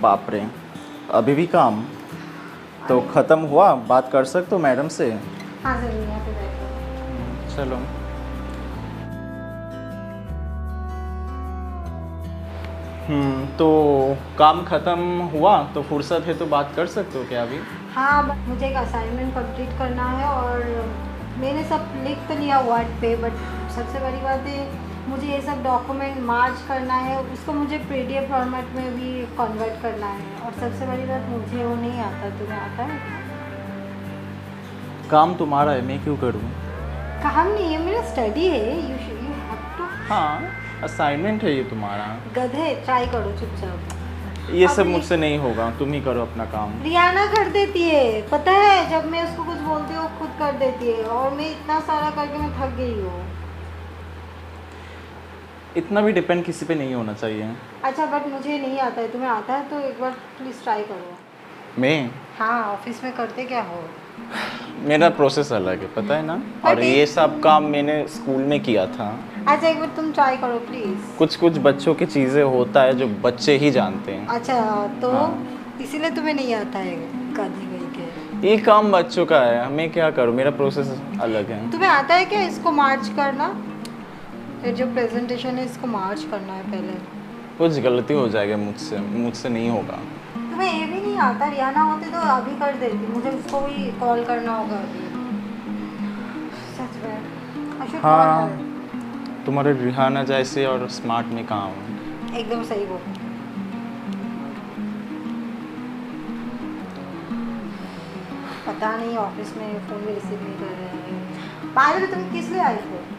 बाप रे, अभी भी काम? तो ख़त्म हुआ? बात कर सकते हो मैडम से? हाँ ज़रूर, यहाँ पे बैठो। चलो। तो काम ख़त्म हुआ तो फुर्सत है तो बात कर सकते हो क्या अभी? हाँ, मुझे एक असाइनमेंट कंप्लीट करना है और मैंने सब लिख तो लिया वर्ड पे, बट सबसे बड़ी बात है मुझे ये सब डॉक्यूमेंट मार्च करना है, उसको मुझे पीडीएफ फॉर्मेट में भी कन्वर्ट करना है। और सबसे बड़ी बात मुझे वो नहीं आता, तुम्हें आता है? काम तुम्हारा है, मैं क्यों करूँ? काम नहीं है, मेरा स्टडी है। You have to. हाँ, असाइनमेंट है ये तुम्हारा। गधे, ट्राई करो चुपचाप। ये सब अभी- मुझसे नहीं होगा, तुम ही करो अपना काम। रियाना कर देती है, पता है, जब मैं उसको कुछ बोलती हूँ खुद कर देती है, और मैं इतना सारा करके मैं थक गई हूँ। इतना भी डिपेंड किसी पे नहीं होना चाहिए। अच्छा, बट मुझे नहीं आता है, तुम्हें आता है तो एक बार प्लीज़ ट्राई करो। मैं हाँ, ऑफिस में करते क्या हो? मेरा प्रोसेस अलग है, पता है ना। और But ये सब काम मैंने स्कूल में किया था। अच्छा, एक बार तुम ट्राई करो प्लीज़। कुछ कुछ बच्चों की चीज़ें होता है जो बच्चे ही जानते हैं। अच्छा, तो हाँ। इसीलिए तुम्हें नहीं आता है, गधी गई के। ये काम बच्चों का है, मैं क्या करूँ, मेरा प्रोसेस अलग है। तुम्हें आता है क्या इसको मार्च करना? ये जो प्रेजेंटेशन है इसको मार्च करना है पहले। कुछ गलती हो जाएगा मुझसे, मुझसे नहीं होगा। तुम्हें ये भी नहीं आता? रियाना होती तो अभी कर देती, मुझे उसको भी कॉल करना होगा अभी। सच में I should call हाँ, her. तुम्हारे रिहाना जैसे और स्मार्ट में कहाँ हूँ। एकदम सही बोल। पता नहीं ऑफिस में फ़ोन भी रिसीव नहीं कर रहे हैं। बाद में तुम किस लिए आई थे?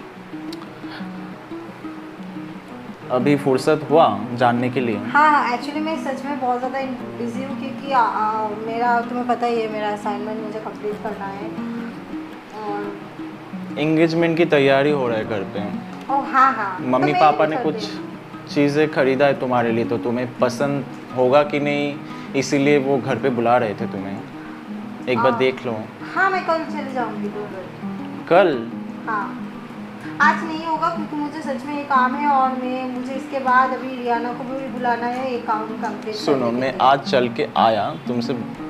अभी फुर्सत हुआ जानने के लिए। हाँ, एक्चुअली मैं सच में बहुत ज़्यादा बिजी हूँ क्योंकि मेरा, तुम्हें पता ही है, मेरा असाइनमेंट मुझे कंप्लीट करना है। और एंगेजमेंट की तैयारी हो रहा है घर पे। ओह हाँ हाँ, तो मम्मी मैं पापा भी ने कर कुछ देंगी। चीज़ें खरीदा है तुम्हारे लिए, तो तुम्हें पसंद होगा कि नहीं, इसीलिए वो घर पे बुला रहे थे तुम्हें। एक बार देख लो। हाँ, मैं कल चली जाऊँगी 2 बजे। कल? हाँ, आज नहीं होगा क्योंकि मुझे सच में ये काम है, और मुझे इसके बाद अभी रियाना को भी बुलाना है, ये काम कंप्लीट सुनो, करने के मैं लिए। आज चल के आया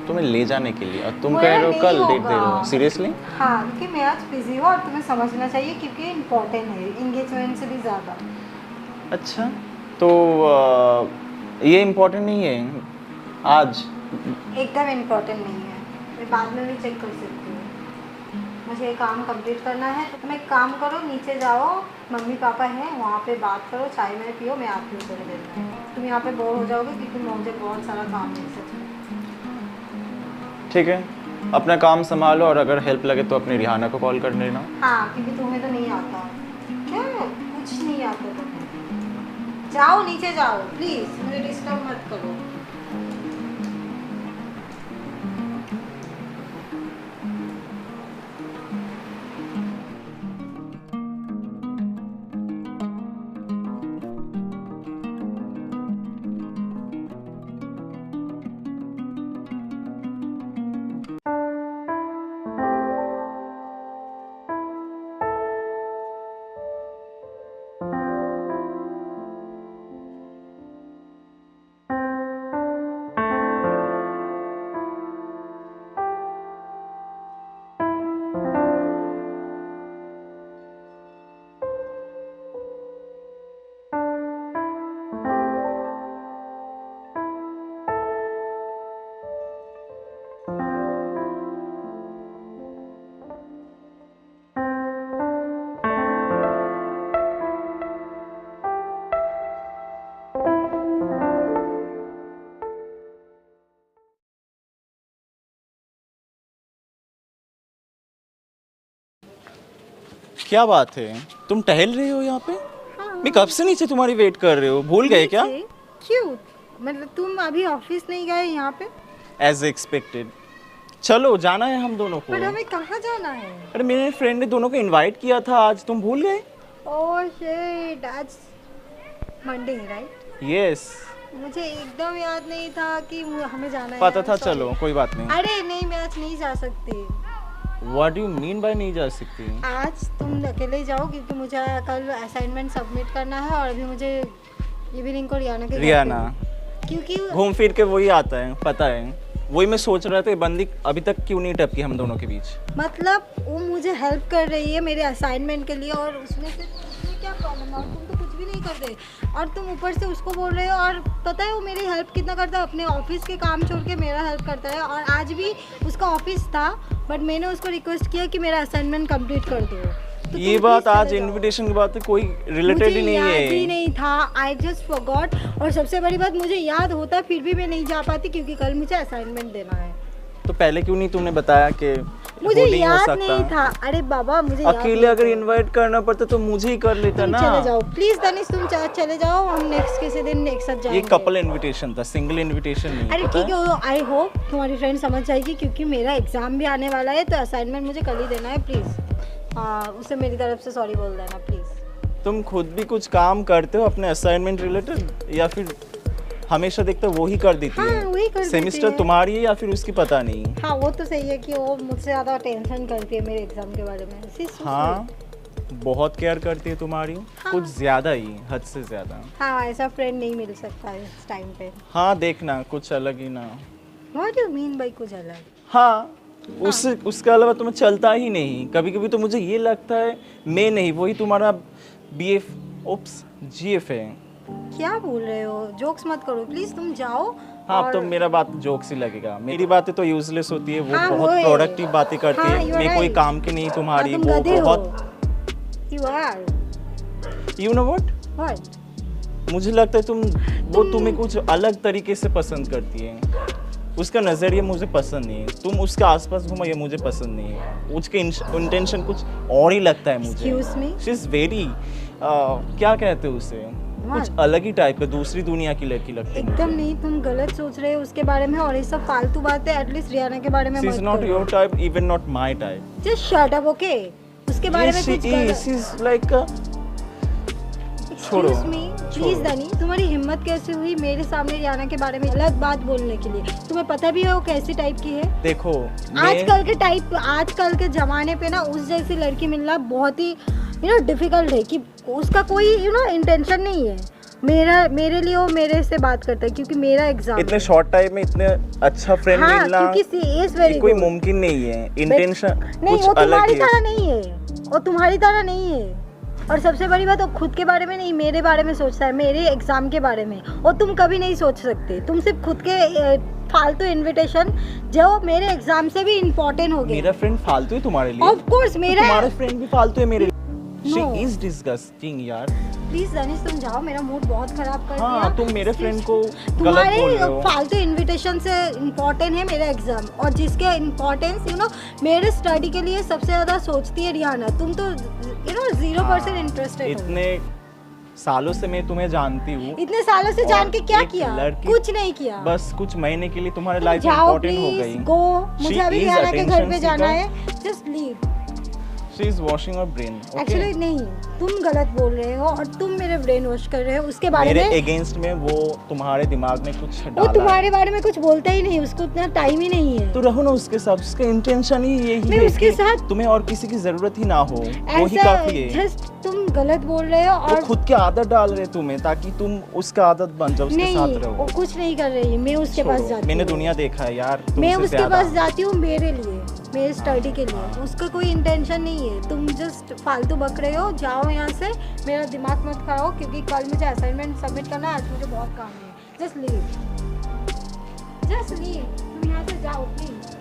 तुम्हें ले जाने के लिए, और तुम वो कह यार रहे हो नहीं कल डेट दे रहे होगा। हो? सीरियसली? हाँ, क्योंकि मैं आज बिजी हूँ और तुम्हें समझना चाहिए क्योंकि इम्पोर्टेंट है, इंगेजमेंट से भी ज़्यादा। अच्छा, तो ये इम्पोर्टेंट नहीं है आज? एकदम इम्पोर्टेंट नहीं है, मैं बाद में भी चेक कर सकती हूँ। मुझे ये काम कंप्लीट करना है, तो तुम एक काम करो, नीचे जाओ, मम्मी पापा हैं वहाँ पे बात करो, चाय में पियो, मैं आती हूँ थोड़ी देर में। तुम यहाँ पे बोर हो जाओगे क्योंकि मुझे बहुत सारा काम है सच में। ठीक है, अपना काम संभालो, और अगर हेल्प लगे तो अपनी रिहाना को कॉल कर लेना। हाँ, क्योंकि तुम्हें तो नहीं आता। क्या? कुछ नहीं आता तुम्हें? जाओ, नीचे जाओ प्लीज़, मुझे डिस्टर्ब मत करो। क्या बात है, तुम टहल रही हो यहाँ पे? मैं कब से नीचे तुम्हारी वेट कर रहे हो, भूल गए क्या? क्यों? मतलब तुम अभी ऑफिस नहीं गए यहाँ पे? As expected. चलो, जाना है हम दोनों को। पर हमें कहाँ जाना है? अरे मेरे फ्रेंड ने दोनों को इनवाइट किया था आज, तुम भूल गए? ओह शिट, आज मंडे है राइट? यस। मुझे एकदम याद नहीं था कि हमें जाना है। पता था, Sorry. चलो कोई बात नहीं। अरे नहीं, मैं आज नहीं जा सकती। What do you mean by नहीं जा सकती? आज तुम अकेले जाओ क्योंकि मुझे कल असाइनमेंट सबमिट करना है, और अभी मुझे इवनिंग को रियाना के घर पे- रियाना, क्योंकि घूम फिर के वही आता है, पता है। वही मैं सोच रहा था, ये बंदी अभी तक क्यों नहीं टपकी हम दोनों के बीच। मतलब वो मुझे हेल्प कर रही है मेरे असाइनमेंट के लिए, और उसमें से उसमें क्या प्रॉब्लम है, और तुम तो कुछ भी नहीं कर रहे, और तुम ऊपर से उसको बोल रहे हो। और पता है वो मेरी हेल्प कितना करता है, अपने ऑफिस के काम छोड़ के मेरा हेल्प करता है। और आज भी उसका ऑफिस था, बट मैंने उसको रिक्वेस्ट किया कि मेरा असाइनमेंट कंप्लीट कर दो। तो ये तुम बात please आज चले जाओ। इनविटेशन की बात है, कोई रिलेटेड ही मुझे नहीं याद ही है। नहीं था, आई जस्ट फॉरगॉट। और सबसे बड़ी बात, मुझे याद होता फिर भी मैं नहीं जा पाती, क्योंकि कल मुझे असाइनमेंट देना है। तो पहले क्यों नहीं तुमने बताया कि मुझे वो नहीं हो याद नहीं सकता? था। अरे बाबा मुझे याद अकेले नहीं अगर था। इनवाइट करना पड़ता तो मुझे ही कर लेता तुम ना। चले जाओ प्लीज दनिश, तुम चले जाओ, हम नेक्स्ट किसी दिन एक साथ ये जाएंगे। कपल इनविटेशन था, सिंगल इनविटेशन नहीं। अरे पता ठीक है, आई होप तुम्हारी फ्रेंड समझ जाएगी, क्योंकि मेरा एग्जाम भी आने वाला है, तो असाइनमेंट मुझे कल ही देना है। प्लीज़ उसे मेरी तरफ से सॉरी बोल देना प्लीज़। तुम खुद भी कुछ काम करते हो अपने असाइनमेंट रिलेटेड, या फिर हमेशा देखते हो वो ही कर देती हाँ, वही कर है? देती सेमिस्टर है। तुम्हारी है या फिर उसकी, पता नहीं। हाँ वो तो सही है कि वो मुझसे ज़्यादा टेंशन करती है मेरे एग्जाम के बारे में। हाँ, बहुत केयर करती है तुम्हारी। हाँ। कुछ ज्यादा ही, हद से ज्यादा। हाँ, ऐसा फ्रेंड नहीं मिल सकता है इस टाइम पे। हाँ देखना, कुछ अलग ही ना। What do you mean by कुछ अलग? हाँ, उसके अलावा तुम्हें चलता ही नहीं। कभी कभी तो मुझे ये लगता है मैं नहीं, वही तुम्हारा BF ओप्स GF है। क्या बोल रहे हो? जोक्स मत करो प्लीज, तुम जाओ। हाँ, और तो मेरा बात जोक्स ही लगेगा। मेरी बातें तो यूजलेस होती है, वो हाँ, बहुत वही। प्रोडक्टिव बातें करती हाँ, है। you are मैं कोई right। काम की नहीं तुम्हारी, तुम वो गधे हो। बहुत। You are। You know what, What? मुझे लगता है वो तुम्हें कुछ अलग तरीके से पसंद करती है। उसका नज़रिया मुझे पसंद नहीं है। तुम उसके आसपास घूमो, ये मुझे पसंद नहीं है। उसके इंटेंशन कुछ और ही लगता है मुझे। Excuse me? She is very क्या कहते हैं उसे, कुछ अलग ही टाइप का, दूसरी दुनिया की लड़की लगती है एकदम नहीं, तुम गलत सोच रहे हो उसके बारे में, और ये सब फालतू बातें एटलीस्ट रियाना के बारे में शी मत इज़ नॉट करो। Your type, even not my type. Just shut up, okay? उसके बारे में शी कुछ इज, शी इज लाइक छोड़ो, Excuse me, प्लीज दनी, तुम्हारी हिम्मत कैसे हुई मेरे सामने रियाना के बारे में गलत बात बोलने के लिए? तुम्हें पता भी है वो कैसी टाइप की है? देखो आजकल के जमाने पे ना उस जैसी लड़की मिलना बहुत ही डिफिकल्ट है, कि उसका कोई इंटेंशन नहीं है। मेरे लिए वो मेरे से बात करता है क्योंकि मेरा एग्जाम इतने शॉर्ट टाइम में इतने अच्छा फ्रेंड हाँ, मिलना क्योंकि she is very ये कोई good। मुमकिन नहीं है। इंटेंशन नहीं, कुछ वो अलग तुम्हारी ही तरह है। नहीं है, वो तुम्हारी तरह नहीं है। और सबसे बड़ी बात, वो खुद के बारे में नहीं, मेरे बारे में सोचता है, मेरे एग्जाम के बारे में। और तुम कभी नहीं सोच सकते, तुम सिर्फ खुद के फालतू इनविटेशन जो मेरे एग्जाम से भी इम्पोर्टेंट हो गए। मेरा फ्रेंड फालतू है तुम्हारे लिए? ऑफ कोर्स मेरा तुम्हारा फ्रेंड भी फालतू है मेरे लिए। No। शी इज डिस्गस्टिंग यार। प्लीज दनिश तुम जाओ, मेरा मूड बहुत खराब कर हाँ, दिया। तुम मेरे फ्रेंड को गलत तुम्हारे बोल रहे हो। फालतू इनविटेशन से इम्पोर्टेंट है मेरा एग्जाम, और जिसके इम्पोर्टेंस मेरे स्टडी के लिए सबसे ज़्यादा सोचती है रियाना। तुम तो 0% इंटरेस्टेड हो। इतने सालों से मैं तुम्हें जानती हूँ। इतने सालों से जान के क्या एक किया? लड़की- कुछ नहीं किया। बस कुछ महीने के लिए तुम्हारे तुम लाइफ जाओ इम्पोर्टेंट हो प्लीज, गई। गो। मुझे She अभी is रियाना के घर पे attention जाना seeker। है, just leave. She is washing your brain. Actually नहीं, तुम गलत बोल रहे हो और तुम मेरे ब्रेन वॉश कर रहे हो उसके बारे मेरे में। अगेंस्ट में वो तुम्हारे दिमाग में कुछ वो डाला तुम्हारे बारे में कुछ बोलता ही नहीं, उसको उतना टाइम ही नहीं है। तो रहो ना उसके साथ। उसका इंटेंशन ही यही मैं है उसके कि साथ- तुम्हें और किसी की जरूरत ही ना हो, वही ऐसा काफी है। जस्ट तुम गलत बोल रहे हो। वो और खुद की आदत डाल रहे तुम्हें ताकि तुम उसका आदत बन जाओ, उसके नहीं, साथ वो रहो। कुछ नहीं कर रही है। मैं उसके पास छोड़ो, जाती मैंने हूँ। दुनिया देखा है यार मैं तुमसे उसके ज्यादा। पास जाती हूँ मेरे लिए, मेरे स्टडी के लिए। उसका कोई इंटेंशन नहीं है। तुम जस्ट फालतू बक रहे हो। जाओ यहाँ से, मेरा दिमाग मत खाओ, क्योंकि कल मुझे असाइनमेंट सबमिट करना है। आज मुझे बहुत काम है। जस्ट लीव, तुम यहाँ से जाओ प्लीज।